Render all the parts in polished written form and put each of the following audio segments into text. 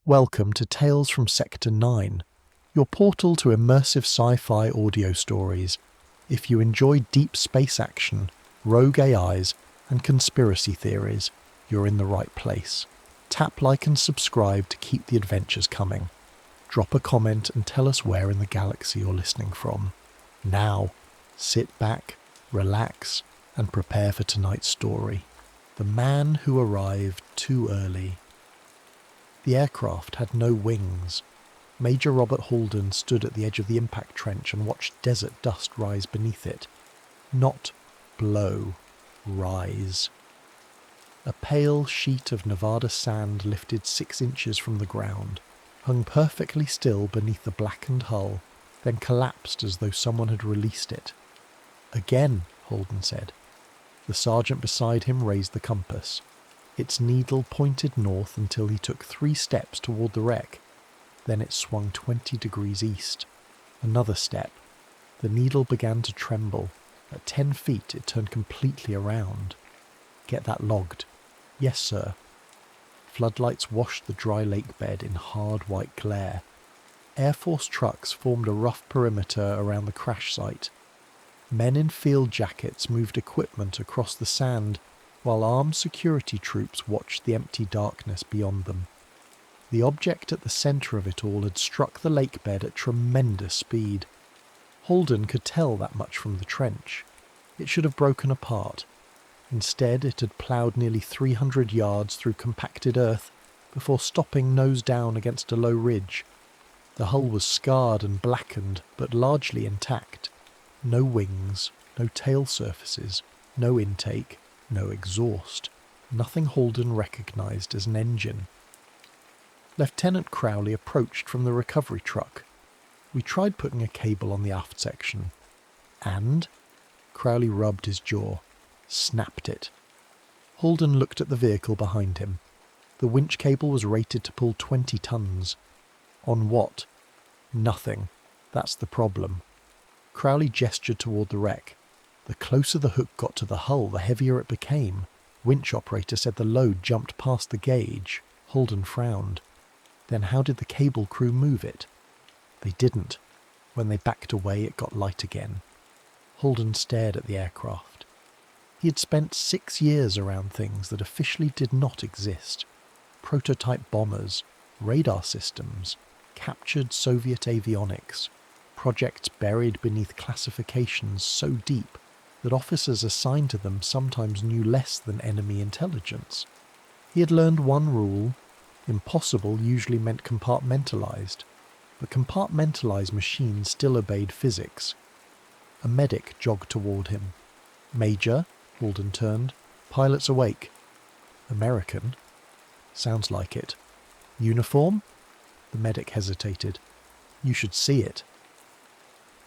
Welcome to Tales from Sector 9, your portal to immersive sci-fi audio stories. If you enjoy deep space action, rogue AIs, and conspiracy theories, you're in the right place. Tap like and subscribe to keep the adventures coming. Drop a comment and tell us where in the galaxy you're listening from. Now, sit back, relax, and prepare for tonight's story. The Man Who Arrived Too Early. The aircraft had no wings. Major Robert Halden stood at the edge of the impact trench and watched desert dust rise beneath it. Not blow, rise. A pale sheet of Nevada sand lifted 6 inches from the ground, hung perfectly still beneath the blackened hull, then collapsed as though someone had released it. Again, Halden said. The sergeant beside him raised the compass. Its needle pointed north until he took 3 steps toward the wreck. Then it swung 20 degrees east. Another step. The needle began to tremble. At 10 feet, it turned completely around. Get that logged. Yes, sir. Floodlights washed the dry lake bed in hard white glare. Air Force trucks formed a rough perimeter around the crash site. Men in field jackets moved equipment across the sand, while armed security troops watched the empty darkness beyond them. The object at the centre of it all had struck the lake bed at tremendous speed. Halden could tell that much from the trench. It should have broken apart. Instead, it had ploughed nearly 300 yards through compacted earth before stopping nose down against a low ridge. The hull was scarred and blackened, but largely intact. No wings, no tail surfaces, no intake, no exhaust. Nothing Halden recognised as an engine. Lieutenant Crowley approached from the recovery truck. We tried putting a cable on the aft section. And? Crowley rubbed his jaw. Snapped it. Halden looked at the vehicle behind him. The winch cable was rated to pull 20 tons. On what? Nothing. That's the problem. Crowley gestured toward the wreck. The closer the hook got to the hull, the heavier it became. Winch operator said the load jumped past the gauge. Halden frowned. Then how did the cable crew move it? They didn't. When they backed away, it got light again. Halden stared at the aircraft. He had spent 6 years around things that officially did not exist. Prototype bombers, radar systems, captured Soviet avionics, projects buried beneath classifications so deep that officers assigned to them sometimes knew less than enemy intelligence. He had learned one rule: impossible usually meant compartmentalized, but compartmentalized machines still obeyed physics. A medic jogged toward him. Major, Halden turned. Pilot's awake. American? Sounds like it. Uniform? The medic hesitated. You should see it.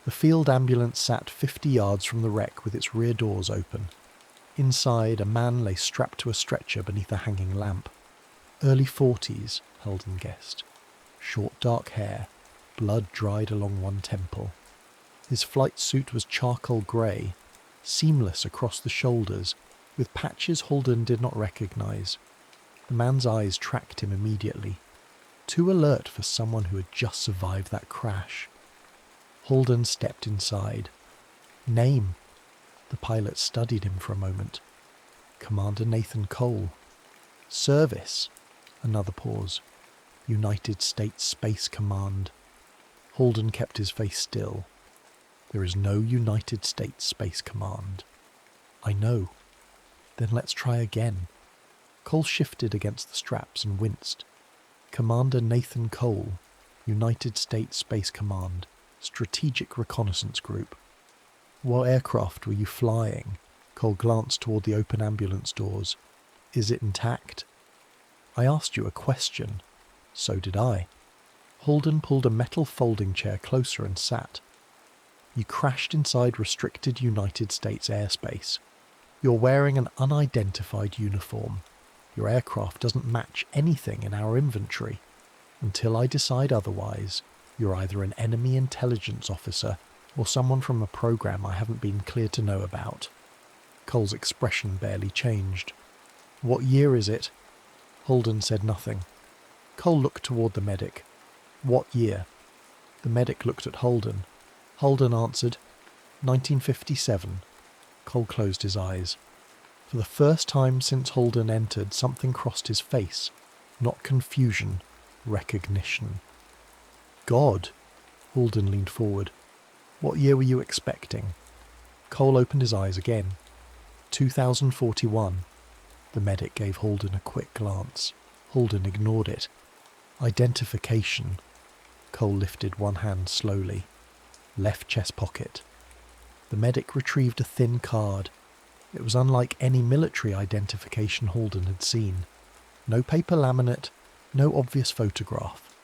The field ambulance sat 50 yards from the wreck with its rear doors open. Inside, a man lay strapped to a stretcher beneath a hanging lamp. Early 40s, Halden guessed. Short dark hair, blood dried along one temple. His flight suit was charcoal grey, seamless across the shoulders, with patches Halden did not recognise. The man's eyes tracked him immediately. Too alert for someone who had just survived that crash. Halden stepped inside. Name? The pilot studied him for a moment. Commander Nathan Cole. Service? Another pause. United States Space Command. Halden kept his face still. There is no United States Space Command. I know. Then let's try again. Cole shifted against the straps and winced. Commander Nathan Cole, United States Space Command, Strategic Reconnaissance Group. What aircraft were you flying? Cole glanced toward the open ambulance doors. Is it intact? I asked you a question. So did I. Halden pulled a metal folding chair closer and sat. You crashed inside restricted United States airspace. You're wearing an unidentified uniform. Your aircraft doesn't match anything in our inventory. Until I decide otherwise, you're either an enemy intelligence officer or someone from a program I haven't been cleared to know about. Cole's expression barely changed. What year is it? Halden said nothing. Cole looked toward the medic. What year? The medic looked at Halden. Halden answered, 1957. Cole closed his eyes. For the first time since Halden entered, something crossed his face. Not confusion, recognition. God! Halden leaned forward. What year were you expecting? Cole opened his eyes again. 2041. The medic gave Halden a quick glance. Halden ignored it. Identification. Cole lifted one hand slowly. Left chest pocket. The medic retrieved a thin card. It was unlike any military identification Halden had seen. No paper laminate, no obvious photograph.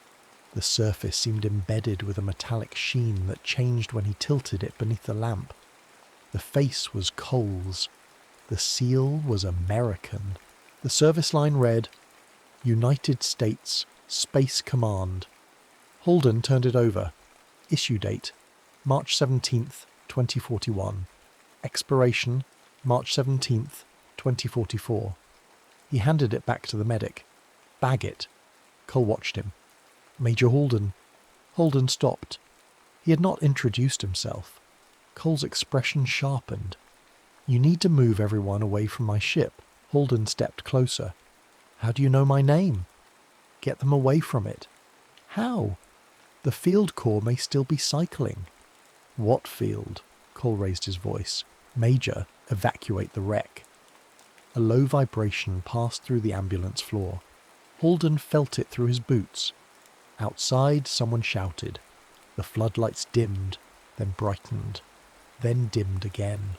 The surface seemed embedded with a metallic sheen that changed when he tilted it beneath the lamp. The face was Cole's. The seal was American. The service line read, United States Space Command. Halden turned it over. Issue date, March 17th, 2041. Expiration, March 17th, 2044. He handed it back to the medic. Bag it. Cole watched him. Major Halden. Halden stopped. He had not introduced himself. Cole's expression sharpened. You need to move everyone away from my ship. Halden stepped closer. How do you know my name? Get them away from it. How? The field corps may still be cycling. What field? Cole raised his voice. Major, evacuate the wreck. A low vibration passed through the ambulance floor. Halden felt it through his boots. Outside, someone shouted. The floodlights dimmed, then brightened, then dimmed again.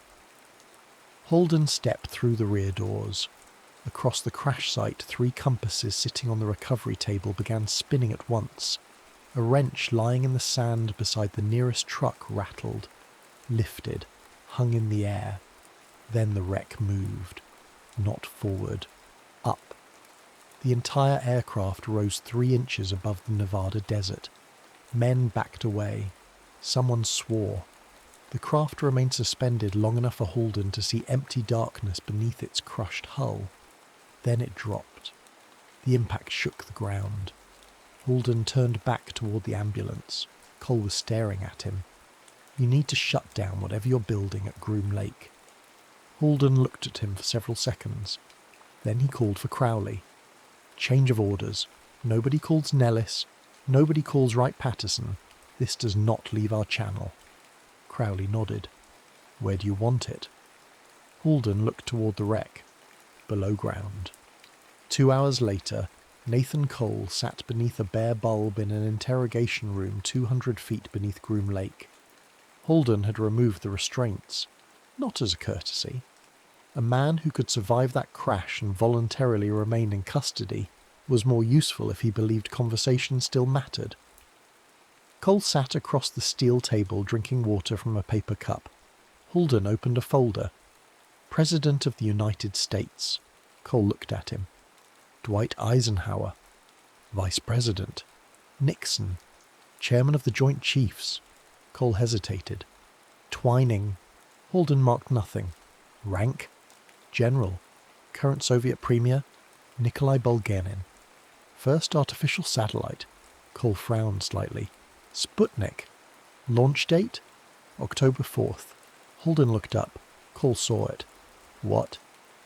Halden stepped through the rear doors. Across the crash site, 3 compasses sitting on the recovery table began spinning at once. A wrench lying in the sand beside the nearest truck rattled, lifted, hung in the air. Then the wreck moved. Not forward. Up. The entire aircraft rose 3 inches above the Nevada desert. Men backed away. Someone swore. The craft remained suspended long enough for Halden to see empty darkness beneath its crushed hull. Then it dropped. The impact shook the ground. Halden turned back toward the ambulance. Cole was staring at him. You need to shut down whatever you're building at Groom Lake. Halden looked at him for several seconds. Then he called for Crowley. Change of orders. Nobody calls Nellis. Nobody calls Wright-Patterson. This does not leave our channel. Crowley nodded. Where do you want it? Halden looked toward the wreck. Below ground. 2 hours later, Nathan Cole sat beneath a bare bulb in an interrogation room 200 feet beneath Groom Lake. Halden had removed the restraints. Not as a courtesy. A man who could survive that crash and voluntarily remain in custody was more useful if he believed conversation still mattered. Cole sat across the steel table drinking water from a paper cup. Halden opened a folder. President of the United States. Cole looked at him. Dwight Eisenhower. Vice President. Nixon. Chairman of the Joint Chiefs. Cole hesitated. Twining. Halden marked nothing. Rank? General. Current Soviet Premier? Nikolai Bulganin. First artificial satellite. Cole frowned slightly. Sputnik. Launch date? October 4th. Halden looked up. Cole saw it. What?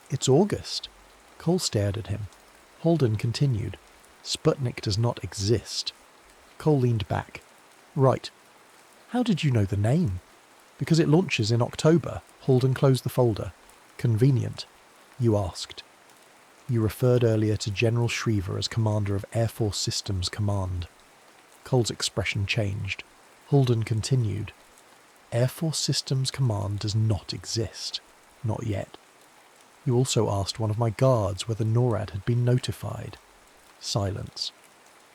It's August. Cole stared at him. Halden continued. Sputnik does not exist. Cole leaned back. Right. How did you know the name? Because it launches in October. Halden closed the folder. Convenient. You asked. You referred earlier to General Schriever as commander of Air Force Systems Command. Cole's expression changed. Halden continued. Air Force Systems Command does not exist. Not yet. You also asked one of my guards whether NORAD had been notified. Silence.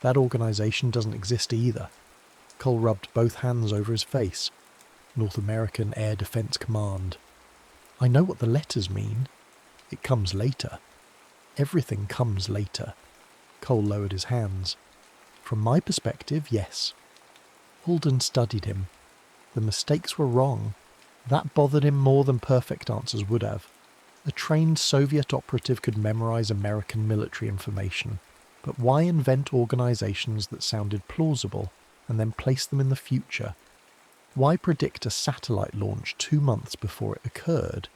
That organization doesn't exist either. Cole rubbed both hands over his face. North American Air Defense Command. I know what the letters mean. It comes later. Everything comes later. Cole lowered his hands. From my perspective, yes. Halden studied him. The mistakes were wrong. That bothered him more than perfect answers would have. A trained Soviet operative could memorize American military information. But why invent organisations that sounded plausible and then place them in the future? Why predict a satellite launch 2 months before it occurred?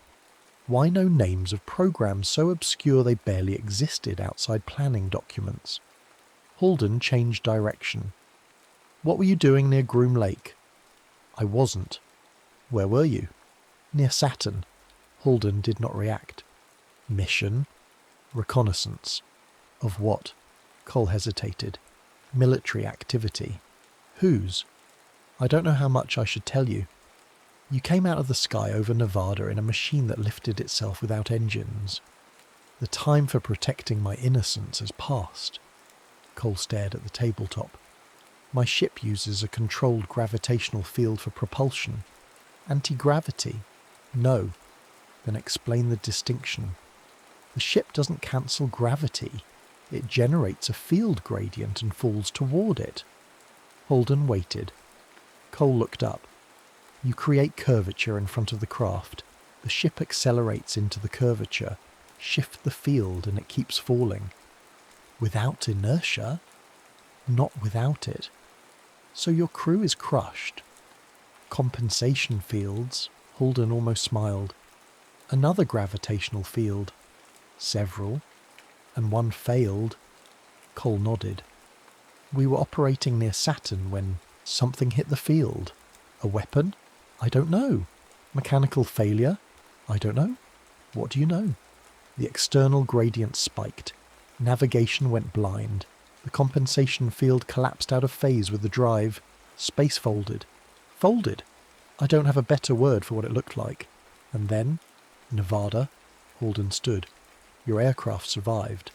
Why know names of programs so obscure they barely existed outside planning documents? Halden changed direction. What were you doing near Groom Lake? I wasn't. Where were you? Near Saturn. Halden did not react. Mission? Reconnaissance. Of what? Cole hesitated. Military activity. Whose? I don't know how much I should tell you. You came out of the sky over Nevada in a machine that lifted itself without engines. The time for protecting my innocence has passed. Cole stared at the tabletop. My ship uses a controlled gravitational field for propulsion. Anti-gravity? No. Then explain the distinction. The ship doesn't cancel gravity. It generates a field gradient and falls toward it. Halden waited. Cole looked up. You create curvature in front of the craft. The ship accelerates into the curvature. Shift the field and it keeps falling. Without inertia? Not without it. So your crew is crushed. Compensation fields. Halden almost smiled. Another gravitational field. Several. And one failed. Cole nodded. We were operating near Saturn when something hit the field. A weapon? I don't know. Mechanical failure? I don't know. What do you know? The external gradient spiked. Navigation went blind. The compensation field collapsed out of phase with the drive. Space folded. Folded? I don't have a better word for what it looked like. And then, Nevada. Halden stood. Your aircraft survived.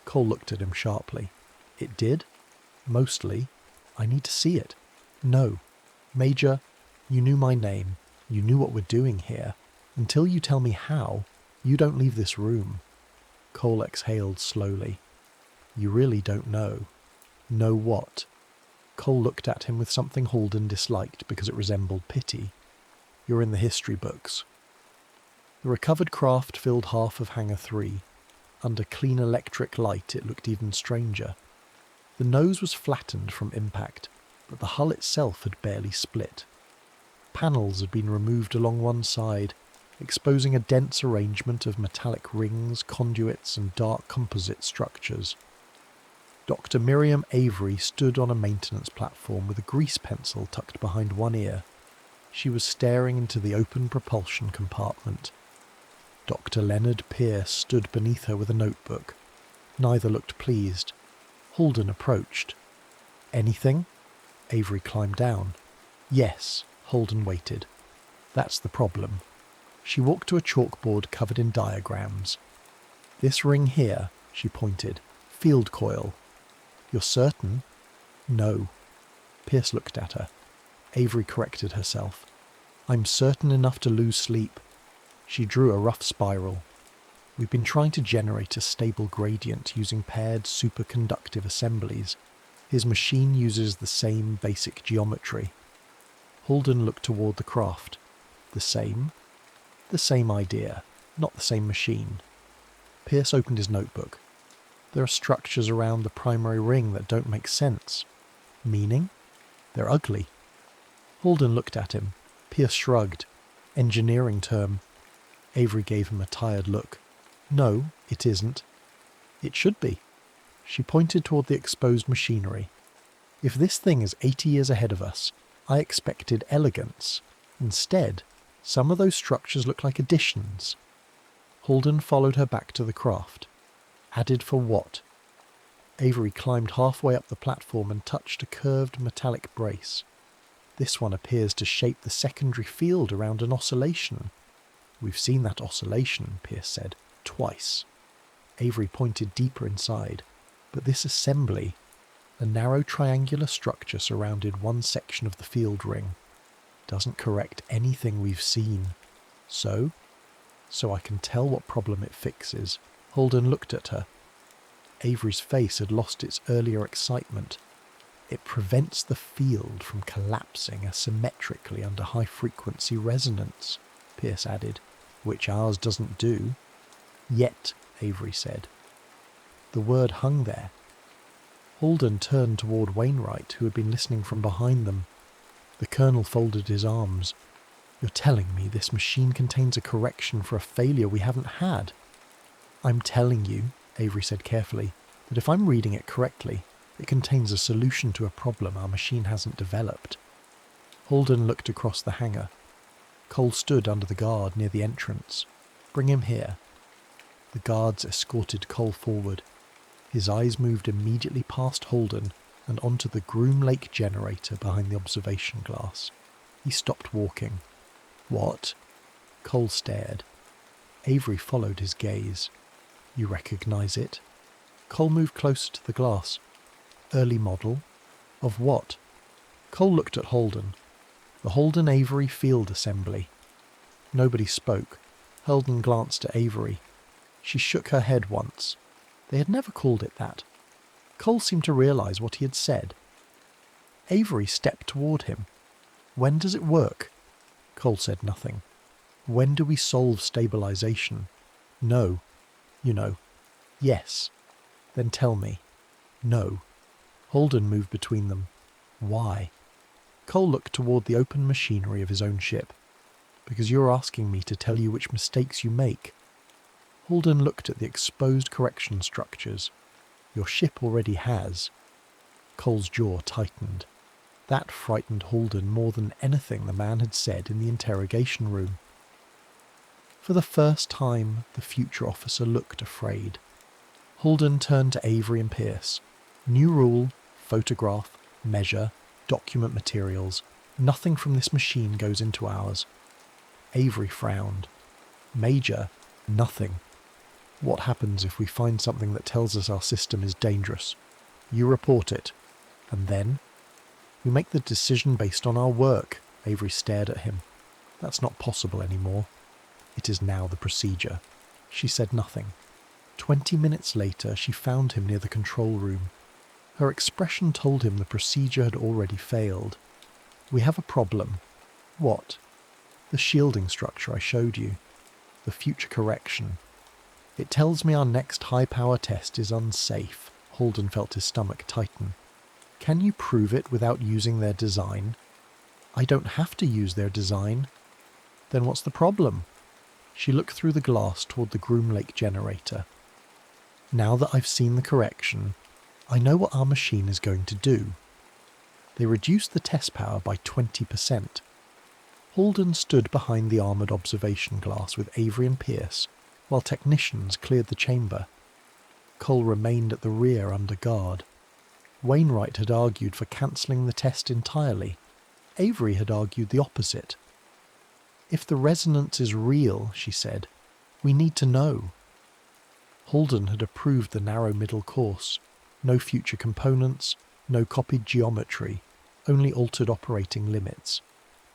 Cole looked at him sharply. It did? Mostly. I need to see it. No. Major, you knew my name. You knew what we're doing here. Until you tell me how, you don't leave this room. Cole exhaled slowly. You really don't know. Know what? Cole looked at him with something Halden disliked because it resembled pity. You're in the history books. The recovered craft filled half of Hangar 3. Under clean electric light it looked even stranger. The nose was flattened from impact, but the hull itself had barely split. Panels had been removed along one side, exposing a dense arrangement of metallic rings, conduits and dark composite structures. Dr. Miriam Avery stood on a maintenance platform with a grease pencil tucked behind one ear. She was staring into the open propulsion compartment. Dr. Leonard Pierce stood beneath her with a notebook. Neither looked pleased. Halden approached. Anything? Avery climbed down. Yes, Halden waited. That's the problem. She walked to a chalkboard covered in diagrams. This ring here, she pointed. Field coil. You're certain? No. Pierce looked at her. Avery corrected herself. I'm certain enough to lose sleep. She drew a rough spiral. We've been trying to generate a stable gradient using paired superconductive assemblies. His machine uses the same basic geometry. Halden looked toward the craft. The same? The same idea, not the same machine. Pierce opened his notebook. There are structures around the primary ring that don't make sense. Meaning? They're ugly. Halden looked at him. Pierce shrugged. Engineering term. Avery gave him a tired look. No, it isn't. It should be. She pointed toward the exposed machinery. If this thing is 80 years ahead of us, I expected elegance. Instead, some of those structures look like additions. Halden followed her back to the craft. Added for what? Avery climbed halfway up the platform and touched a curved metallic brace. This one appears to shape the secondary field around an oscillation. We've seen that oscillation, Pierce said, twice. Avery pointed deeper inside. But this assembly, a narrow triangular structure surrounded one section of the field ring, doesn't correct anything we've seen. So I can tell what problem it fixes. Halden looked at her. Avery's face had lost its earlier excitement. It prevents the field from collapsing asymmetrically under high-frequency resonance, Pierce added, which ours doesn't do. Yet, Avery said. The word hung there. Halden turned toward Wainwright, who had been listening from behind them. The colonel folded his arms. "You're telling me this machine contains a correction for a failure we haven't had?" "I'm telling you," Avery said carefully, "that if I'm reading it correctly, it contains a solution to a problem our machine hasn't developed." Halden looked across the hangar. Cole stood under the guard near the entrance. "Bring him here." The guards escorted Cole forward. His eyes moved immediately past Halden and onto the Groom Lake generator behind the observation glass. He stopped walking. "What?" Cole stared. Avery followed his gaze. "You recognize it?" Cole moved closer to the glass. "Early model? Of what?" Cole looked at Halden. "The Halden Avery Field Assembly." Nobody spoke. Halden glanced at Avery. She shook her head once. They had never called it that. Cole seemed to realize what he had said. Avery stepped toward him. "When does it work?" Cole said nothing. "When do we solve stabilization?" "No." "You know." "Yes." "Then tell me." "No." Halden moved between them. "Why?" Cole looked toward the open machinery of his own ship. "Because you're asking me to tell you which mistakes you make." Halden looked at the exposed correction structures. "Your ship already has." Cole's jaw tightened. That frightened Halden more than anything the man had said in the interrogation room. For the first time, the future officer looked afraid. Halden turned to Avery and Pierce. "New rule, photograph, measure, document materials. Nothing from this machine goes into ours." Avery frowned. "Major, nothing. What happens if we find something that tells us our system is dangerous? You report it. And then?" "We make the decision based on our work." Avery stared at him. "That's not possible anymore." "It is now the procedure." She said nothing. 20 minutes later, she found him near the control room. Her expression told him the procedure had already failed. "We have a problem." "What?" "The shielding structure I showed you. The future correction. It tells me our next high-power test is unsafe." Halden felt his stomach tighten. "Can you prove it without using their design?" "I don't have to use their design." "Then what's the problem?" She looked through the glass toward the Groom Lake generator. "Now that I've seen the correction, I know what our machine is going to do." They reduced the test power by 20%. Halden stood behind the armoured observation glass with Avery and Pierce, while technicians cleared the chamber. Cole remained at the rear under guard. Wainwright had argued for cancelling the test entirely. Avery had argued the opposite. "If the resonance is real," she said, "we need to know." Halden had approved the narrow middle course. No future components, no copied geometry, only altered operating limits.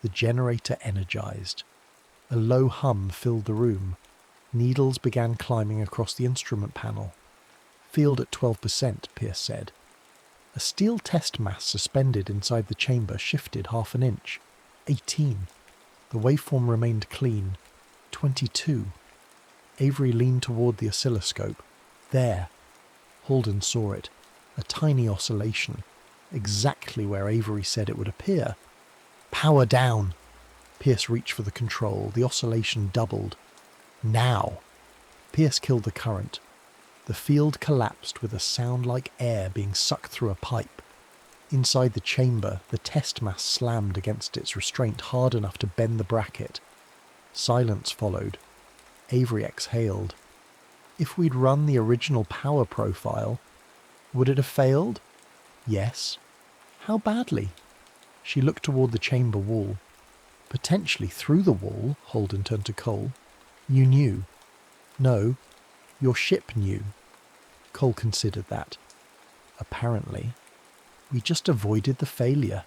The generator energized. A low hum filled the room. Needles began climbing across the instrument panel. "Field at 12%, Pierce said. A steel test mass suspended inside the chamber shifted half an inch. 18. The waveform remained clean. 22. Avery leaned toward the oscilloscope. "There." Halden saw it. A tiny oscillation. Exactly where Avery said it would appear. "Power down." Pierce reached for the control. The oscillation doubled. "Now." Pierce killed the current. The field collapsed with a sound like air being sucked through a pipe. Inside the chamber, the test mass slammed against its restraint hard enough to bend the bracket. Silence followed. Avery exhaled. "If we'd run the original power profile, would it have failed?" "Yes." "How badly?" She looked toward the chamber wall. "Potentially through the wall," Halden turned to Cole. "You knew." "No. Your ship knew." Cole considered that. "Apparently. We just avoided the failure."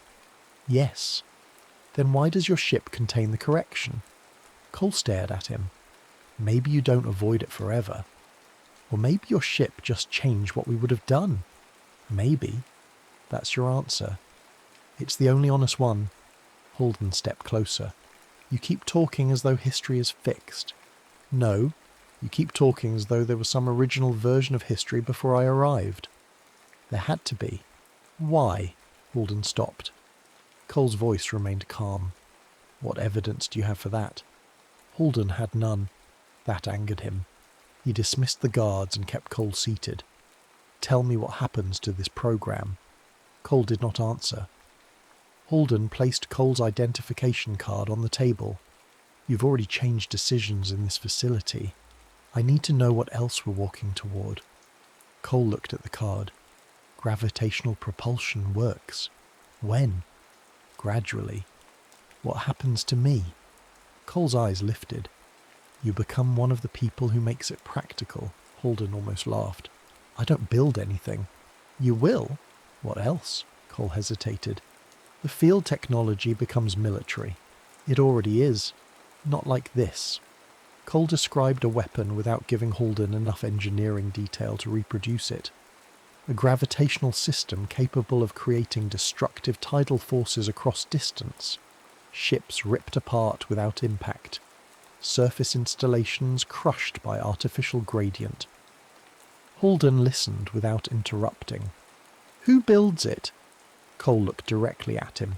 "Yes." "Then why does your ship contain the correction?" Cole stared at him. "Maybe you don't avoid it forever. Or maybe your ship just changed what we would have done. Maybe. That's your answer. It's the only honest one." Halden stepped closer. "You keep talking as though history is fixed." "No. You keep talking as though there was some original version of history before I arrived." There had to be. Why? Halden stopped. Cole's voice remained calm. What evidence do you have for that? Halden had none. That angered him. He dismissed the guards and kept Cole seated. Tell me what happens to this program. Cole did not answer. Halden placed Cole's identification card on the table. You've already changed decisions in this facility. I need to know what else we're walking toward. Cole looked at the card. Gravitational propulsion works. When? Gradually. What happens to me? Cole's eyes lifted. You become one of the people who makes it practical. Halden almost laughed. I don't build anything. You will? What else? Cole hesitated. The field technology becomes military. It already is. Not like this. Cole described a weapon without giving Halden enough engineering detail to reproduce it. A gravitational system capable of creating destructive tidal forces across distance. Ships ripped apart without impact. Surface installations crushed by artificial gradient. Halden listened without interrupting. Who builds it? Cole looked directly at him.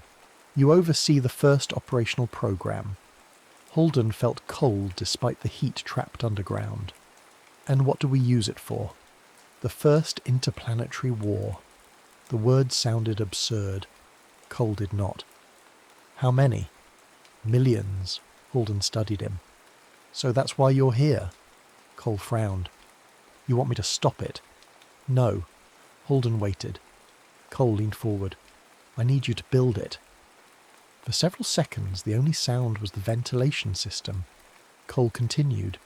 You oversee the first operational program. Halden felt cold despite the heat trapped underground. And what do we use it for? The first interplanetary war. The word sounded absurd. Cole did not. How many? Millions. Halden studied him. So that's why you're here? Cole frowned. You want me to stop it? No. Halden waited. Cole leaned forward. I need you to build it. For several seconds, the only sound was the ventilation system. Cole continued.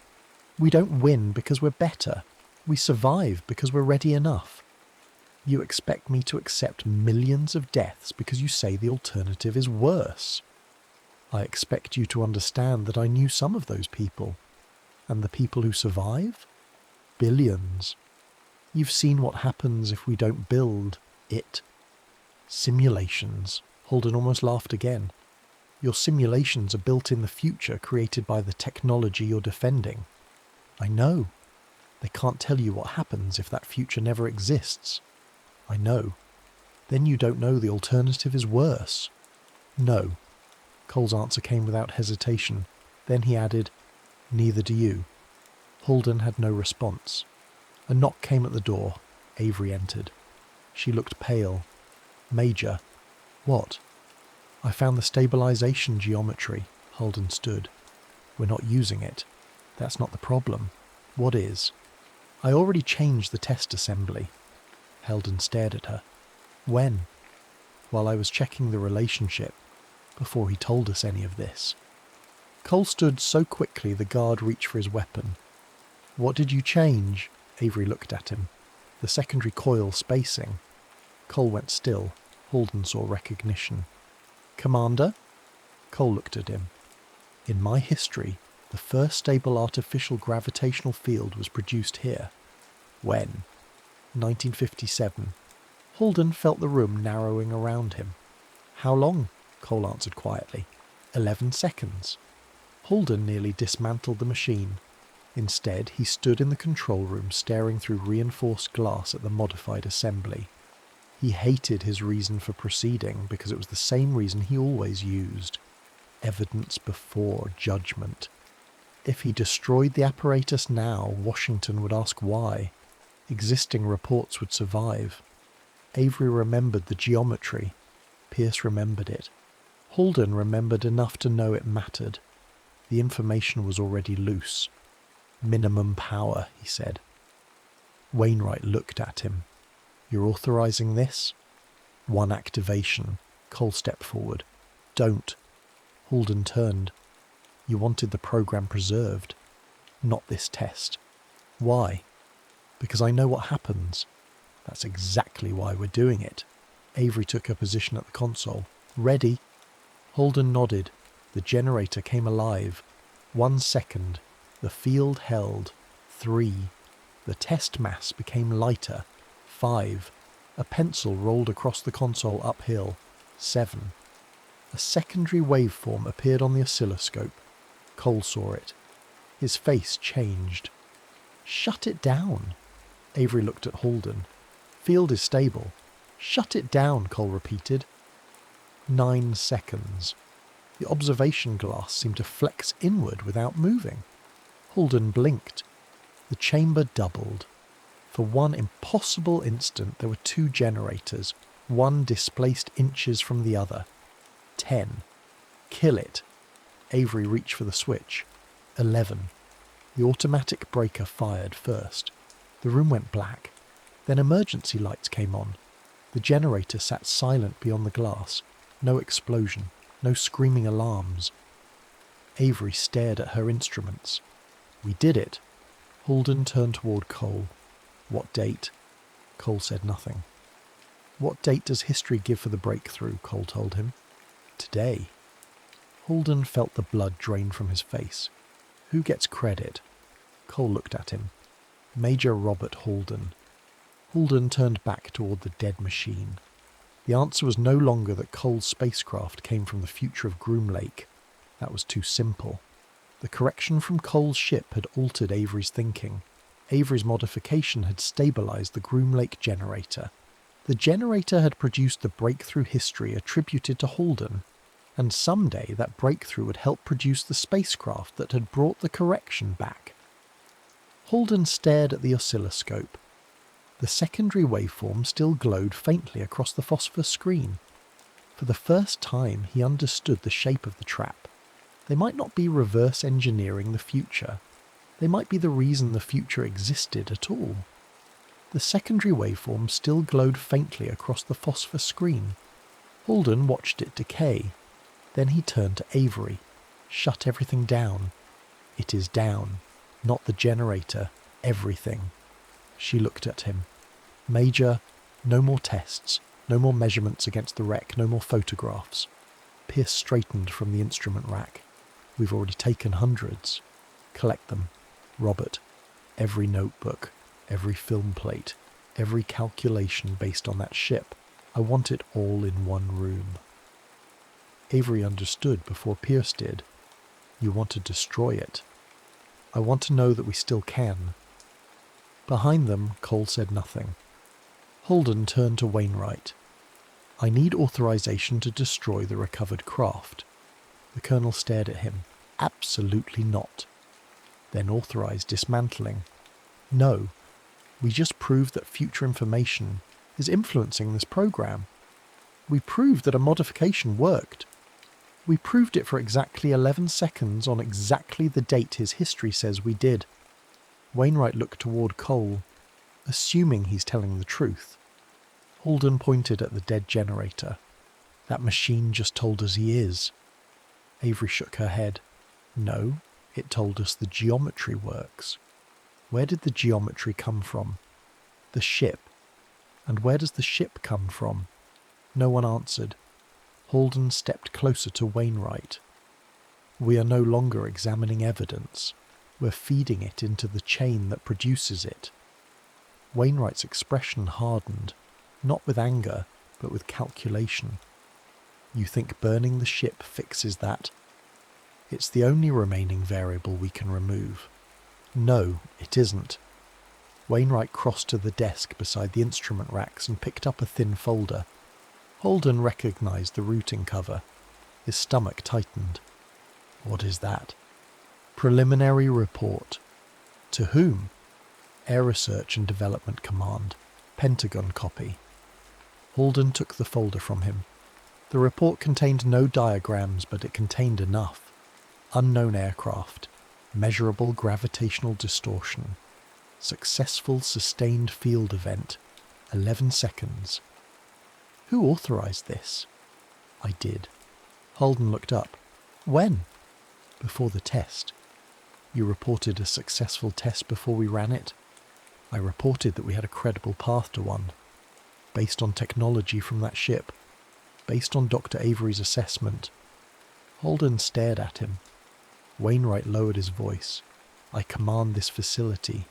We don't win because we're better. We survive because we're ready enough. You expect me to accept millions of deaths because you say the alternative is worse. I expect you to understand that I knew some of those people. And the people who survive? Billions. You've seen what happens if we don't build it. Simulations. Halden almost laughed again. Your simulations are built in the future created by the technology you're defending. I know. They can't tell you what happens if that future never exists. I know. Then you don't know the alternative is worse. No. Cole's answer came without hesitation. Then he added, Neither do you. Halden had no response. A knock came at the door. Avery entered. She looked pale. Major. What? I found the stabilization geometry. Halden stood. We're not using it. That's not the problem. What is? I already changed the test assembly. Halden stared at her. When? While I was checking the relationship, before he told us any of this. Cole stood so quickly the guard reached for his weapon. What did you change? Avery looked at him. The secondary coil spacing. Cole went still. Halden saw recognition. Commander? Cole looked at him. In my history, the first stable artificial gravitational field was produced here. When? 1957. Halden felt the room narrowing around him. How long? Cole answered quietly. 11 seconds. Halden nearly dismantled the machine. Instead, he stood in the control room staring through reinforced glass at the modified assembly. He hated his reason for proceeding because it was the same reason he always used. Evidence before judgment. If he destroyed the apparatus now, Washington would ask why. Existing reports would survive. Avery remembered the geometry. Pierce remembered it. Halden remembered enough to know it mattered. The information was already loose. Minimum power, he said. Wainwright looked at him. You're authorizing this? One activation. Cole stepped forward. Don't. Halden turned. You wanted the program preserved. Not this test. Why? Because I know what happens. That's exactly why we're doing it. Avery took her position at the console. Ready? Halden nodded. The generator came alive. 1 second. The field held. 3. The test mass became lighter. 5. A pencil rolled across the console uphill. 7. A secondary waveform appeared on the oscilloscope. Cole saw it. His face changed. Shut it down. Avery looked at Halden. Field is stable. Shut it down, Cole repeated. 9 seconds. The observation glass seemed to flex inward without moving. Halden blinked. The chamber doubled. For one impossible instant there were 2 generators, one displaced inches from the other. 10. Kill it. Avery reached for the switch. 11. The automatic breaker fired first. The room went black. Then emergency lights came on. The generator sat silent beyond the glass. No explosion. No screaming alarms. Avery stared at her instruments. We did it. Halden turned toward Cole. What date? Cole said nothing. What date does history give for the breakthrough? Cole told him. Today. Halden felt the blood drain from his face. Who gets credit? Cole looked at him. Major Robert Halden. Halden turned back toward the dead machine. The answer was no longer that Cole's spacecraft came from the future of Groom Lake. That was too simple. The correction from Cole's ship had altered Avery's thinking. Avery's modification had stabilized the Groom Lake generator. The generator had produced the breakthrough history attributed to Halden, and someday that breakthrough would help produce the spacecraft that had brought the correction back. Halden stared at the oscilloscope. The secondary waveform still glowed faintly across the phosphor screen. For the first time he understood the shape of the trap. They might not be reverse engineering the future. They might be the reason the future existed at all. The secondary waveform still glowed faintly across the phosphor screen. Halden watched it decay. Then he turned to Avery. Shut everything down. It is down. Not the generator. Everything. She looked at him. Major, no more tests. No more measurements against the wreck. No more photographs. Pierce straightened from the instrument rack. We've already taken hundreds. Collect them. Robert. Every notebook. Every film plate. Every calculation based on that ship. I want it all in one room. Avery understood before Pierce did. You want to destroy it. I want to know that we still can. Behind them, Cole said nothing. Halden turned to Wainwright. I need authorization to destroy the recovered craft. The colonel stared at him. Absolutely not. Then authorize dismantling. No. We just proved that future information is influencing this program. We proved that a modification worked. We proved it for exactly 11 seconds on exactly the date his history says we did. Wainwright looked toward Cole, assuming he's telling the truth. Halden pointed at the dead generator. That machine just told us he is. Avery shook her head. No, it told us the geometry works. Where did the geometry come from? The ship. And where does the ship come from? No one answered. Halden stepped closer to Wainwright. We are no longer examining evidence. We're feeding it into the chain that produces it. Wainwright's expression hardened, not with anger, but with calculation. You think burning the ship fixes that? It's the only remaining variable we can remove. No, it isn't. Wainwright crossed to the desk beside the instrument racks and picked up a thin folder. Halden recognized the routing cover. His stomach tightened. What is that? Preliminary report. To whom? Air Research and Development Command. Pentagon copy. Halden took the folder from him. The report contained no diagrams, but it contained enough. Unknown aircraft. Measurable gravitational distortion. Successful sustained field event. 11 seconds. Who authorized this? I did. Halden looked up. When? Before the test. You reported a successful test before we ran it? I reported that we had a credible path to one. Based on technology from that ship. Based on Dr. Avery's assessment. Halden stared at him. Wainwright lowered his voice. I command this facility.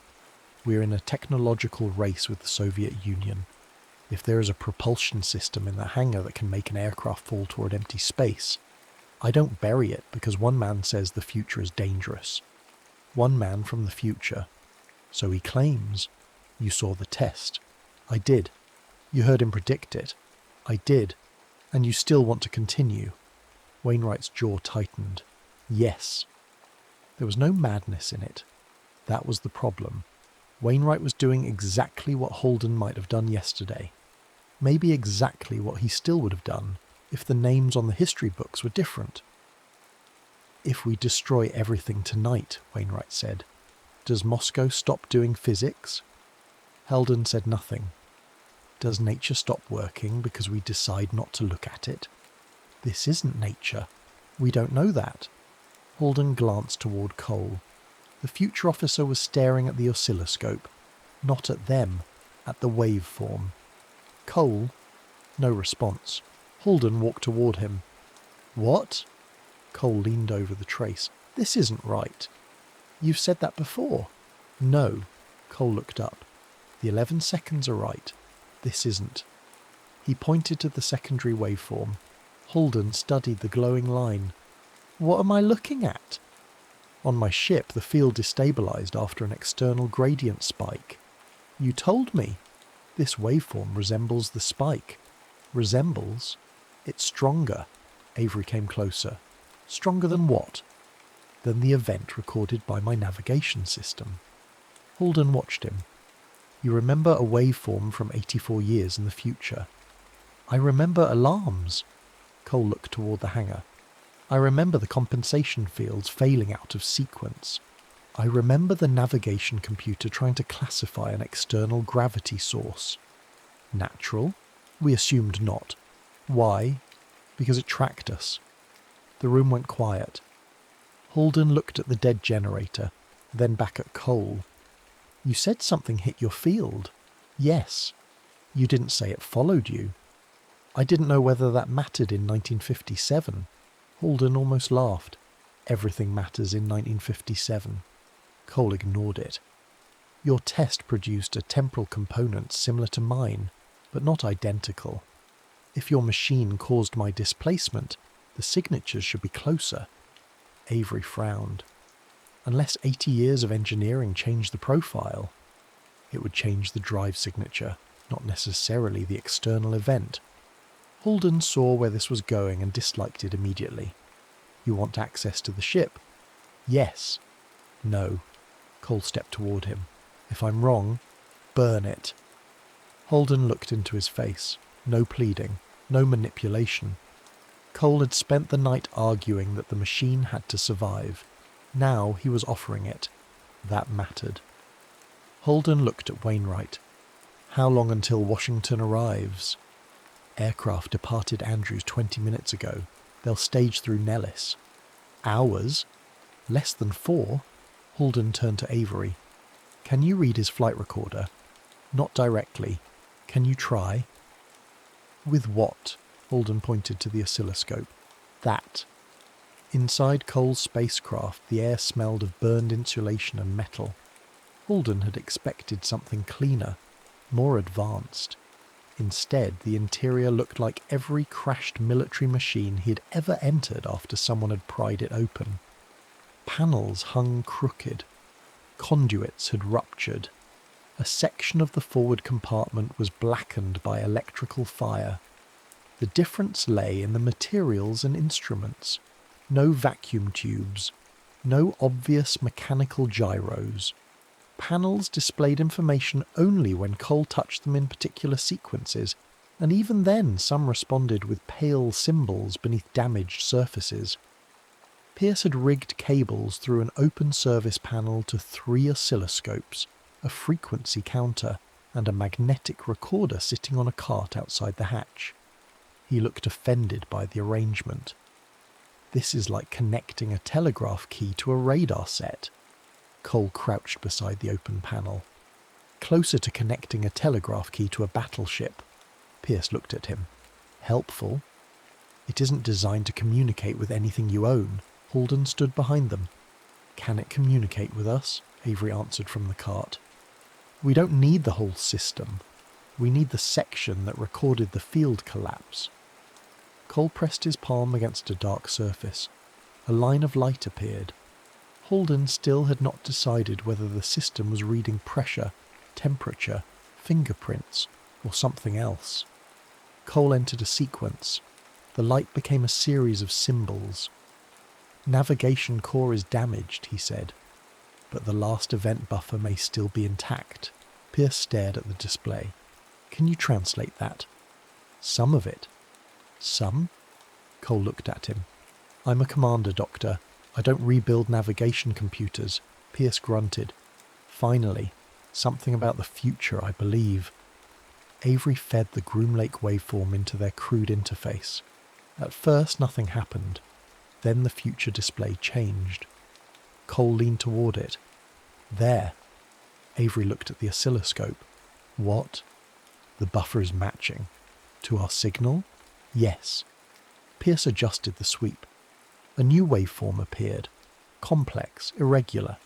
We're in a technological race with the Soviet Union. If there is a propulsion system in the hangar that can make an aircraft fall toward empty space, I don't bury it because one man says the future is dangerous. One man from the future. So he claims. You saw the test. I did. You heard him predict it. I did. And you still want to continue? Wainwright's jaw tightened. Yes. There was no madness in it. That was the problem. Wainwright was doing exactly what Halden might have done yesterday. Maybe exactly what he still would have done if the names on the history books were different. If we destroy everything tonight, Wainwright said, does Moscow stop doing physics? Halden said nothing. Does nature stop working because we decide not to look at it? This isn't nature. We don't know that. Halden glanced toward Cole. The future officer was staring at the oscilloscope, not at them, at the waveform. Cole? No response. Halden walked toward him. What? Cole leaned over the trace. This isn't right. You've said that before. No. Cole looked up. The 11 seconds are right. This isn't. He pointed to the secondary waveform. Halden studied the glowing line. What am I looking at? On my ship, the field destabilized after an external gradient spike. You told me. This waveform resembles the spike. Resembles? It's stronger. Avery came closer. Stronger than what? Than the event recorded by my navigation system. Halden watched him. You remember a waveform from 84 years in the future. I remember alarms. Cole looked toward the hangar. I remember the compensation fields failing out of sequence. I remember the navigation computer trying to classify an external gravity source. Natural? We assumed not. Why? Because it tracked us. The room went quiet. Halden looked at the dead generator, then back at Cole. You said something hit your field. Yes. You didn't say it followed you. I didn't know whether that mattered in 1957. Halden almost laughed. Everything matters in 1957. Cole ignored it. Your test produced a temporal component similar to mine, but not identical. If your machine caused my displacement, the signatures should be closer. Avery frowned. Unless 80 years of engineering changed the profile, it would change the drive signature, not necessarily the external event. Halden saw where this was going and disliked it immediately. You want access to the ship? Yes. No. Cole stepped toward him. If I'm wrong, burn it. Halden looked into his face. No pleading, no manipulation. Cole had spent the night arguing that the machine had to survive. Now he was offering it. That mattered. Halden looked at Wainwright. How long until Washington arrives? Aircraft departed Andrews 20 minutes ago. They'll stage through Nellis. Hours? Less than 4? Halden turned to Avery. Can you read his flight recorder? Not directly. Can you try? With what? Halden pointed to the oscilloscope. That. Inside Cole's spacecraft, the air smelled of burned insulation and metal. Halden had expected something cleaner, more advanced. Instead, the interior looked like every crashed military machine he had ever entered after someone had pried it open. Panels hung crooked. Conduits had ruptured. A section of the forward compartment was blackened by electrical fire. The difference lay in the materials and instruments. No vacuum tubes. No obvious mechanical gyros. Panels displayed information only when Cole touched them in particular sequences, and even then some responded with pale symbols beneath damaged surfaces. Pierce had rigged cables through an open service panel to 3 oscilloscopes, a frequency counter, and a magnetic recorder sitting on a cart outside the hatch. He looked offended by the arrangement. This is like connecting a telegraph key to a radar set. Cole crouched beside the open panel. Closer to connecting a telegraph key to a battleship. Pierce looked at him. Helpful? It isn't designed to communicate with anything you own. Halden stood behind them. Can it communicate with us? Avery answered from the cart. We don't need the whole system. We need the section that recorded the field collapse. Cole pressed his palm against a dark surface. A line of light appeared. Halden still had not decided whether the system was reading pressure, temperature, fingerprints, or something else. Cole entered a sequence. The light became a series of symbols. Navigation core is damaged, he said, but the last event buffer may still be intact. Pierce stared at the display. Can you translate that? Some of it. Some? Cole looked at him. I'm a commander, Doctor. I don't rebuild navigation computers. Pierce grunted. Finally, something about the future, I believe. Avery fed the Groom Lake waveform into their crude interface. At first, nothing happened. Then the future display changed. Cole leaned toward it. There. Avery looked at the oscilloscope. What? The buffer is matching. To our signal? Yes. Pierce adjusted the sweep. A new waveform appeared. Complex, irregular.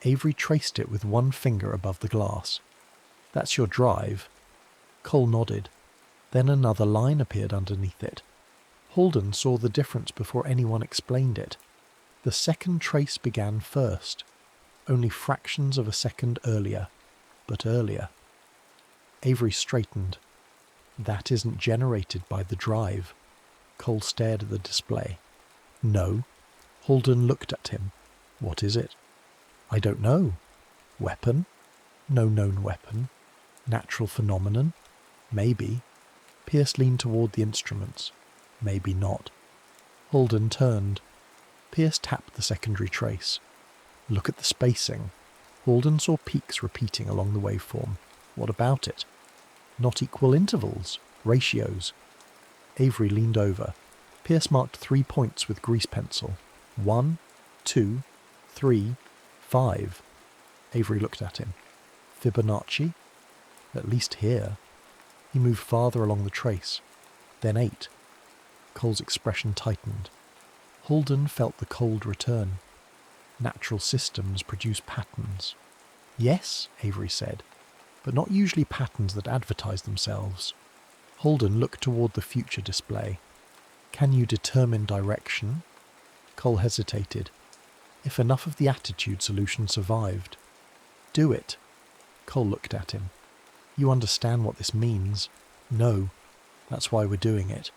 Avery traced it with one finger above the glass. That's your drive. Cole nodded. Then another line appeared underneath it. Halden saw the difference before anyone explained it. The second trace began first, only fractions of a second earlier, but earlier. Avery straightened. That isn't generated by the drive. Cole stared at the display. No. Halden looked at him. What is it? I don't know. Weapon? No known weapon. Natural phenomenon? Maybe. Pierce leaned toward the instruments. Maybe not. Halden turned. Pierce tapped the secondary trace. Look at the spacing. Halden saw peaks repeating along the waveform. What about it? Not equal intervals. Ratios. Avery leaned over. Pierce marked 3 points with grease pencil. 1, 2, 3, 5. Avery looked at him. Fibonacci? At least here. He moved farther along the trace. Then 8. Cole's expression tightened. Halden felt the cold return. Natural systems produce patterns. Yes, Avery said, but not usually patterns that advertise themselves. Halden looked toward the future display. Can you determine direction? Cole hesitated. If enough of the attitude solution survived. Do it. Cole looked at him. You understand what this means? No. That's why we're doing it.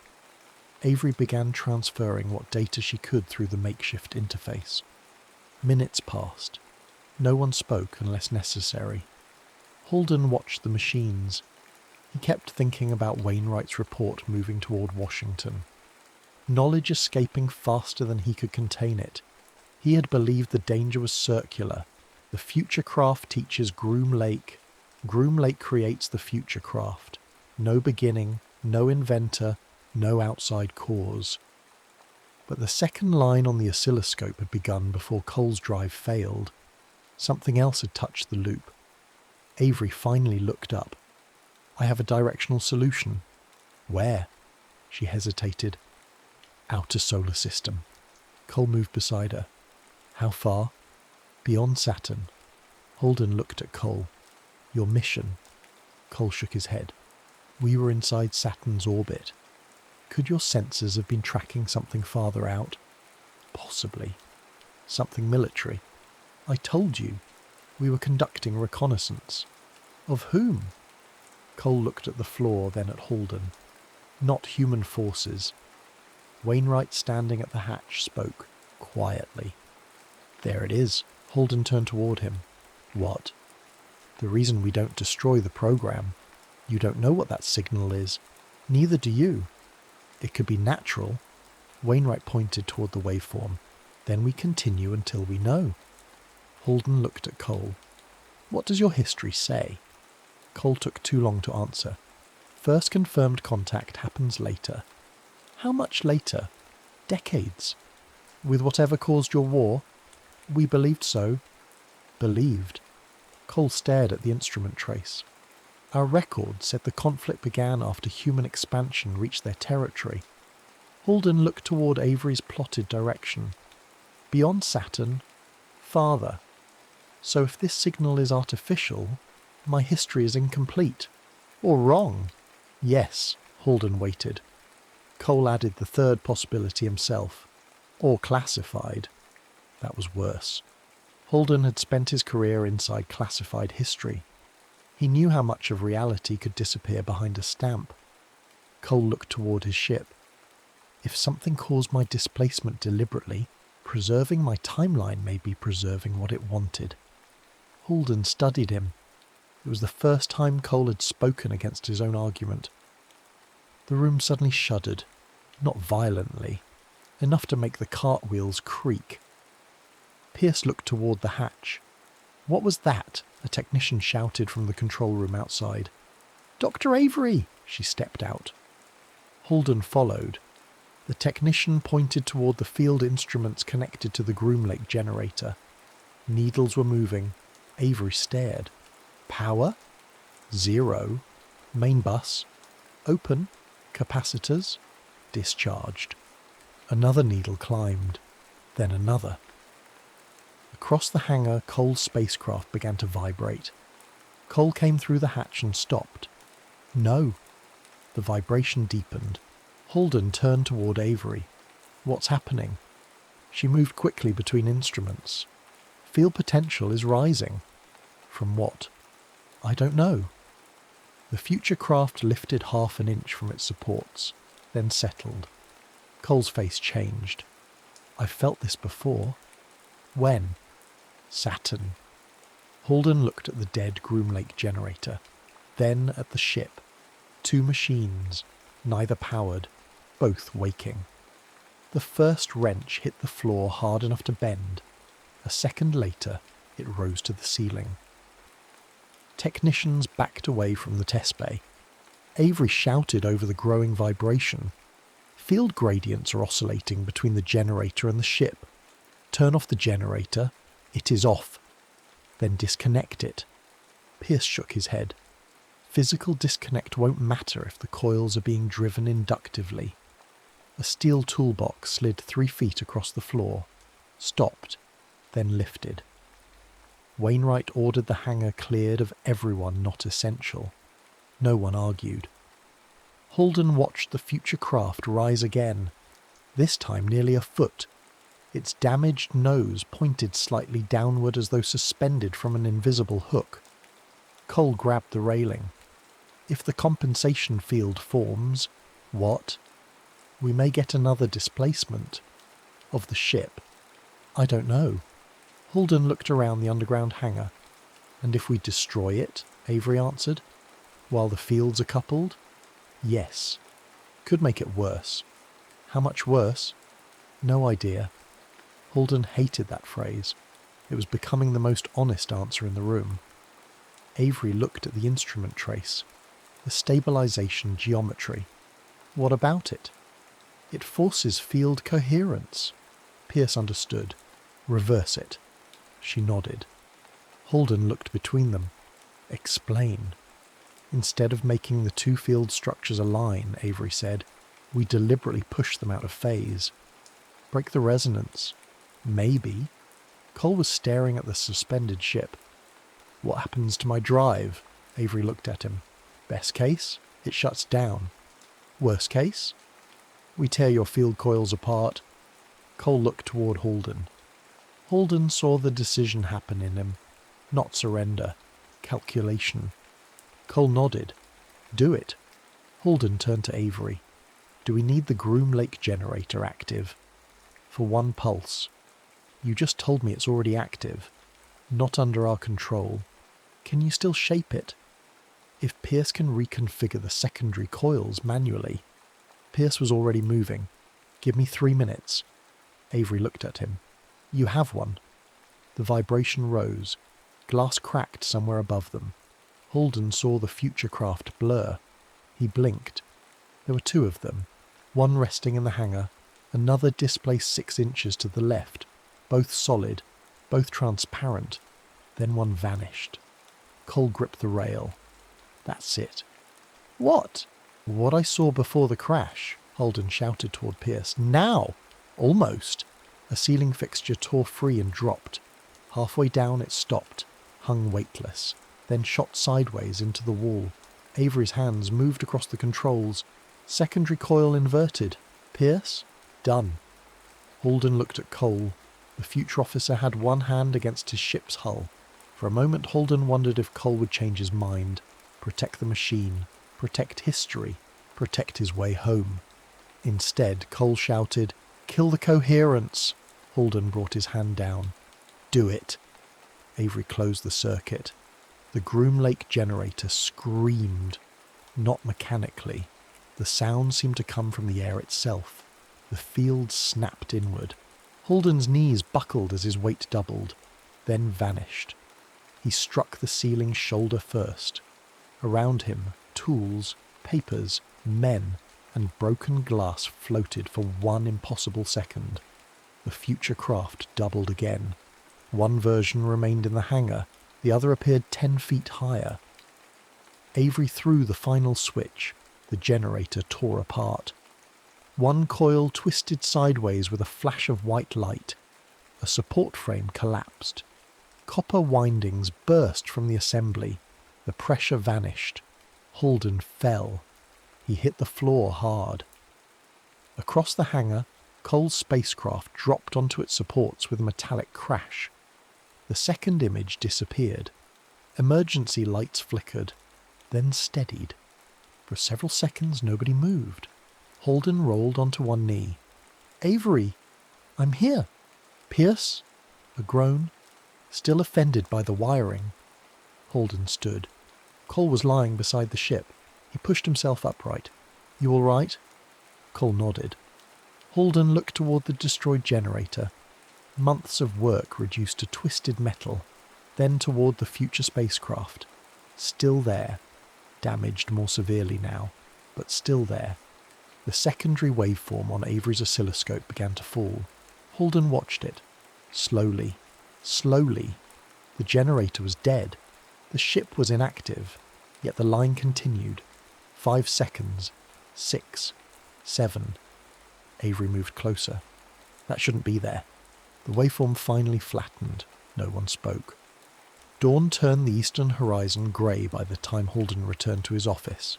Avery began transferring what data she could through the makeshift interface. Minutes passed. No one spoke unless necessary. Halden watched the machines. He kept thinking about Wainwright's report moving toward Washington. Knowledge escaping faster than he could contain it. He had believed the danger was circular. The future craft teaches Groom Lake. Groom Lake creates the future craft. No beginning, no inventor, no outside cause. But the second line on the oscilloscope had begun before Cole's drive failed. Something else had touched the loop. Avery finally looked up. I have a directional solution. Where? She hesitated. Outer solar system. Cole moved beside her. How far? Beyond Saturn. Halden looked at Cole. Your mission? Cole shook his head. We were inside Saturn's orbit. Could your sensors have been tracking something farther out? Possibly. Something military. I told you. We were conducting reconnaissance. Of whom? Cole looked at the floor, then at Halden. Not human forces. Wainwright, standing at the hatch, spoke, quietly. There it is. Halden turned toward him. What? The reason we don't destroy the program. You don't know what that signal is. Neither do you. It could be natural. Wainwright pointed toward the waveform. Then we continue until we know. Halden looked at Cole. What does your history say? Cole took too long to answer. First confirmed contact happens later. How much later? Decades. With whatever caused your war? We believed so. Believed. Cole stared at the instrument trace. Our record said the conflict began after human expansion reached their territory. Halden looked toward Avery's plotted direction. Beyond Saturn, farther. So if this signal is artificial, my history is incomplete. Or wrong. Yes, Halden waited. Cole added the third possibility himself. Or classified. That was worse. Halden had spent his career inside classified history. He knew how much of reality could disappear behind a stamp. Cole looked toward his ship. If something caused my displacement deliberately, preserving my timeline may be preserving what it wanted. Halden studied him. It was the first time Cole had spoken against his own argument. The room suddenly shuddered, not violently, enough to make the cartwheels creak. Pierce looked toward the hatch. "What was that?" a technician shouted from the control room outside. "Dr. Avery!" She stepped out. Halden followed. The technician pointed toward the field instruments connected to the Groom Lake generator. Needles were moving. Avery stared. Power? 0. Main bus. Open. Capacitors. Discharged. Another needle climbed. Then another. Across the hangar, Cole's spacecraft began to vibrate. Cole came through the hatch and stopped. No. The vibration deepened. Halden turned toward Avery. "What's happening?" She moved quickly between instruments. "Field potential is rising." "From what?" "I don't know." The future craft lifted half an inch from its supports, then settled. Cole's face changed. "I've felt this before." "When?" "Saturn." Halden looked at the dead Groom Lake generator, then at the ship. 2 machines, neither powered, both waking. The first wrench hit the floor hard enough to bend. A second later, it rose to the ceiling. Technicians backed away from the test bay. Avery shouted over the growing vibration. "Field gradients are oscillating between the generator and the ship. Turn off the generator. It is off. Then disconnect it." Pierce shook his head. "Physical disconnect won't matter if the coils are being driven inductively." A steel toolbox slid 3 feet across the floor, stopped, then lifted. Wainwright ordered the hangar cleared of everyone not essential. No one argued. Halden watched the future craft rise again, this time nearly a foot. Its damaged nose pointed slightly downward as though suspended from an invisible hook. Cole grabbed the railing. "If the compensation field forms, what?" "We may get another displacement." "Of the ship?" "I don't know." Halden looked around the underground hangar. "And if we destroy it?" Avery answered. "While the fields are coupled?" "Yes." "Could make it worse." "How much worse?" "No idea." Halden hated that phrase. It was becoming the most honest answer in the room. Avery looked at the instrument trace, the stabilization geometry. "What about it?" "It forces field coherence." Pierce understood. "Reverse it." She nodded. Halden looked between them. "Explain." "Instead of making the 2 field structures align," Avery said, "we deliberately push them out of phase. Break the resonance. Maybe." Cole was staring at the suspended ship. "What happens to my drive?" Avery looked at him. "Best case, it shuts down. Worst case?" "We tear your field coils apart." Cole looked toward Halden. Halden saw the decision happen in him. Not surrender. Calculation. Cole nodded. "Do it." Halden turned to Avery. "Do we need the Groom Lake generator active?" "For 1 pulse." "You just told me it's already active." "Not under our control." "Can you still shape it?" "If Pierce can reconfigure the secondary coils manually." Pierce was already moving. "Give me 3 minutes." Avery looked at him. "You have one." The vibration rose. Glass cracked somewhere above them. Halden saw the future craft blur. He blinked. There were 2 of them, one resting in the hangar, another displaced 6 inches to the left, both solid, both transparent. Then one vanished. Cole gripped the rail. "That's it." "What?" "What I saw before the crash," Halden shouted toward Pierce. "Now!" "Almost." A ceiling fixture tore free and dropped. Halfway down it stopped, hung weightless, then shot sideways into the wall. Avery's hands moved across the controls. Secondary coil inverted. "Pierce?" "Done." Halden looked at Cole. The future officer had one hand against his ship's hull. For a moment Halden wondered if Cole would change his mind, protect the machine, protect history, protect his way home. Instead, Cole shouted, "Kill the coherence!" Halden brought his hand down. "Do it." Avery closed the circuit. The Groom Lake generator screamed, not mechanically. The sound seemed to come from the air itself. The field snapped inward. Halden's knees buckled as his weight doubled, then vanished. He struck the ceiling shoulder first. Around him, tools, papers, men, and broken glass floated for one impossible second. The future craft doubled again. One version remained in the hangar, the other appeared 10 feet higher. Avery threw the final switch. The generator tore apart. One coil twisted sideways with a flash of white light. A support frame collapsed. Copper windings burst from the assembly. The pressure vanished. Halden fell. He hit the floor hard. Across the hangar, Cole's spacecraft dropped onto its supports with a metallic crash. The second image disappeared. Emergency lights flickered, then steadied. For several seconds nobody moved. Halden rolled onto one knee. "Avery, I'm here." "Pierce?" A groan. Still offended by the wiring. Halden stood. Cole was lying beside the ship. He pushed himself upright. "You all right?" Cole nodded. Halden looked toward the destroyed generator. Months of work reduced to twisted metal. Then toward the future spacecraft. Still there. Damaged more severely now, but still there. The secondary waveform on Avery's oscilloscope began to fall. Halden watched it. Slowly. Slowly. The generator was dead. The ship was inactive. Yet the line continued. 5 seconds. 6. 7. Avery moved closer. That shouldn't be there. The waveform finally flattened. No one spoke. Dawn turned the eastern horizon grey by the time Halden returned to his office.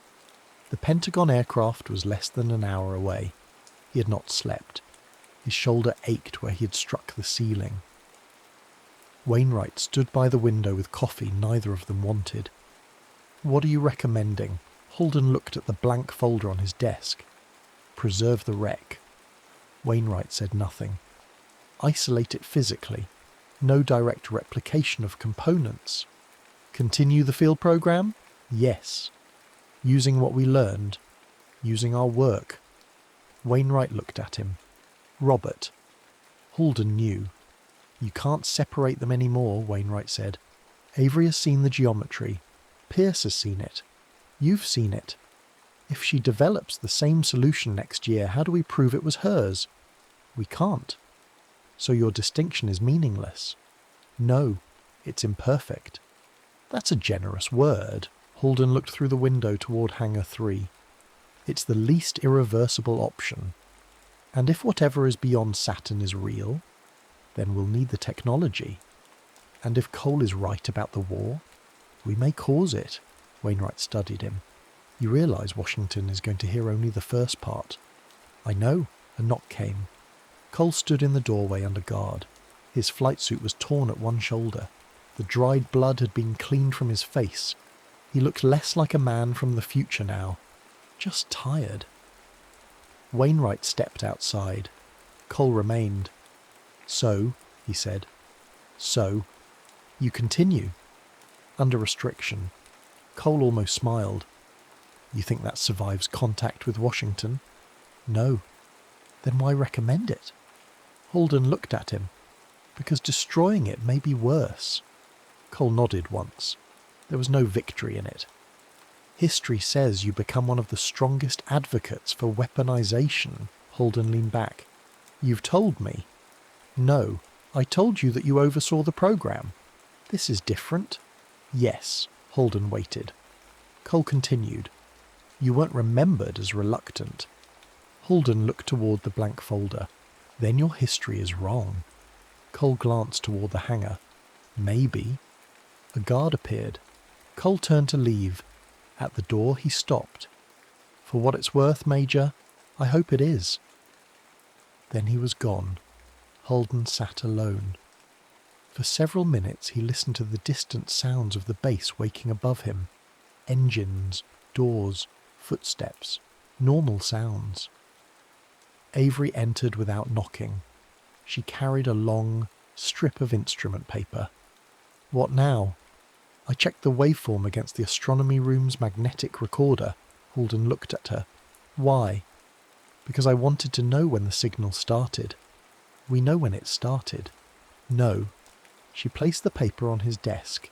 The Pentagon aircraft was less than an hour away. He had not slept. His shoulder ached where he had struck the ceiling. Wainwright stood by the window with coffee neither of them wanted. "What are you recommending?" Halden looked at the blank folder on his desk. "Preserve the wreck." Wainwright said nothing. "Isolate it physically. No direct replication of components. Continue the field program? Yes. Using what we learned. Using our work." Wainwright looked at him. "Robert." Halden knew. "You can't separate them anymore," Wainwright said. "Avery has seen the geometry. Pierce has seen it. You've seen it. If she develops the same solution next year, how do we prove it was hers? We can't. So your distinction is meaningless." "No, it's imperfect." "That's a generous word." Halden looked through the window toward Hangar 3. "It's the least irreversible option. And if whatever is beyond Saturn is real, then we'll need the technology. And if Cole is right about the war, we may cause it." Wainwright studied him. "You realize Washington is going to hear only the first part." "I know." A knock came. Cole stood in the doorway under guard. His flight suit was torn at one shoulder. The dried blood had been cleaned from his face. He looked less like a man from the future now. Just tired. Wainwright stepped outside. Cole remained. "So," he said. "So, you continue." Under restriction. Cole almost smiled. "You think that survives contact with Washington?" "No." "Then why recommend it?" Halden looked at him. "Because destroying it may be worse." Cole nodded once. There was no victory in it. "History says you become one of the strongest advocates for weaponization." Halden leaned back. "You've told me." "No, I told you that you oversaw the program." "This is different." "Yes." Halden waited. Cole continued. "You weren't remembered as reluctant." Halden looked toward the blank folder. "Then your history is wrong." Cole glanced toward the hangar. "Maybe." A guard appeared. Cole turned to leave. At the door he stopped. "For what it's worth, Major, I hope it is." Then he was gone. Halden sat alone. For several minutes he listened to the distant sounds of the base waking above him. Engines, doors, footsteps, normal sounds. Avery entered without knocking. She carried a long strip of instrument paper. What now? I checked the waveform against the astronomy room's magnetic recorder. Halden looked at her. Why? Because I wanted to know when the signal started. We know when it started. No. She placed the paper on his desk.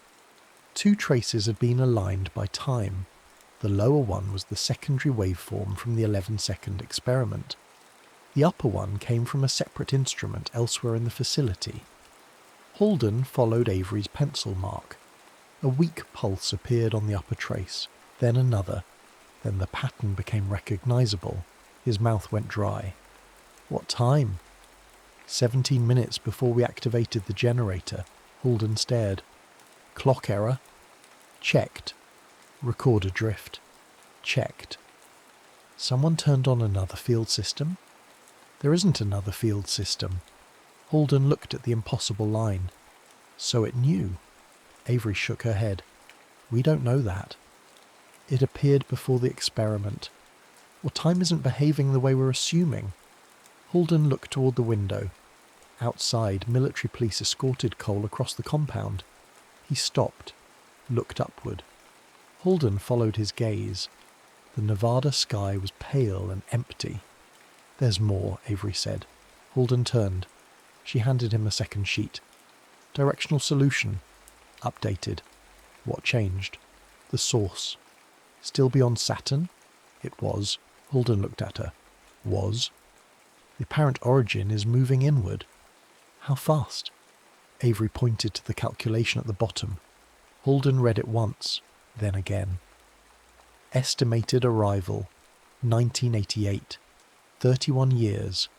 2 traces had been aligned by time. The lower one was the secondary waveform from the 11-second experiment. The upper one came from a separate instrument elsewhere in the facility. Halden followed Avery's pencil mark. A weak pulse appeared on the upper trace, then another. Then the pattern became recognisable. His mouth went dry. What time? 17 minutes before we activated the generator. Halden stared. Clock error? Checked. Recorder drift? Checked. Someone turned on another field system? There isn't another field system. Halden looked at the impossible line. So it knew. Avery shook her head. We don't know that. It appeared before the experiment. Or time isn't behaving the way we're assuming. Halden looked toward the window. Outside, military police escorted Cole across the compound. He stopped, looked upward. Halden followed his gaze. The Nevada sky was pale and empty. There's more, Avery said. Halden turned. She handed him a second sheet. Directional solution. Updated. What changed? The source. Still beyond Saturn? It was. Halden looked at her. Was. The apparent origin is moving inward. How fast? Avery pointed to the calculation at the bottom. Halden read it once, then again. Estimated arrival, 1988. 31 years.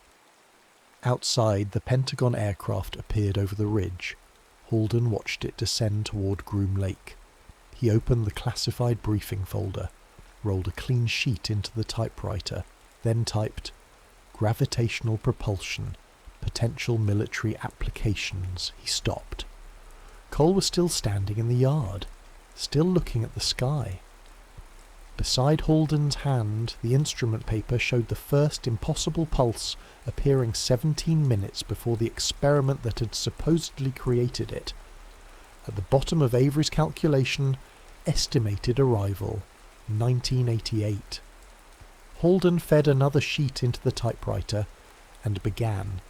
Outside, the Pentagon aircraft appeared over the ridge. Halden watched it descend toward Groom Lake. He opened the classified briefing folder, rolled a clean sheet into the typewriter, then typed, "Gravitational propulsion, potential military applications." He stopped. Cole was still standing in the yard, still looking at the sky. Beside Halden's hand, the instrument paper showed the first impossible pulse appearing 17 minutes before the experiment that had supposedly created it. At the bottom of Avery's calculation, estimated arrival, 1988. Halden fed another sheet into the typewriter and began.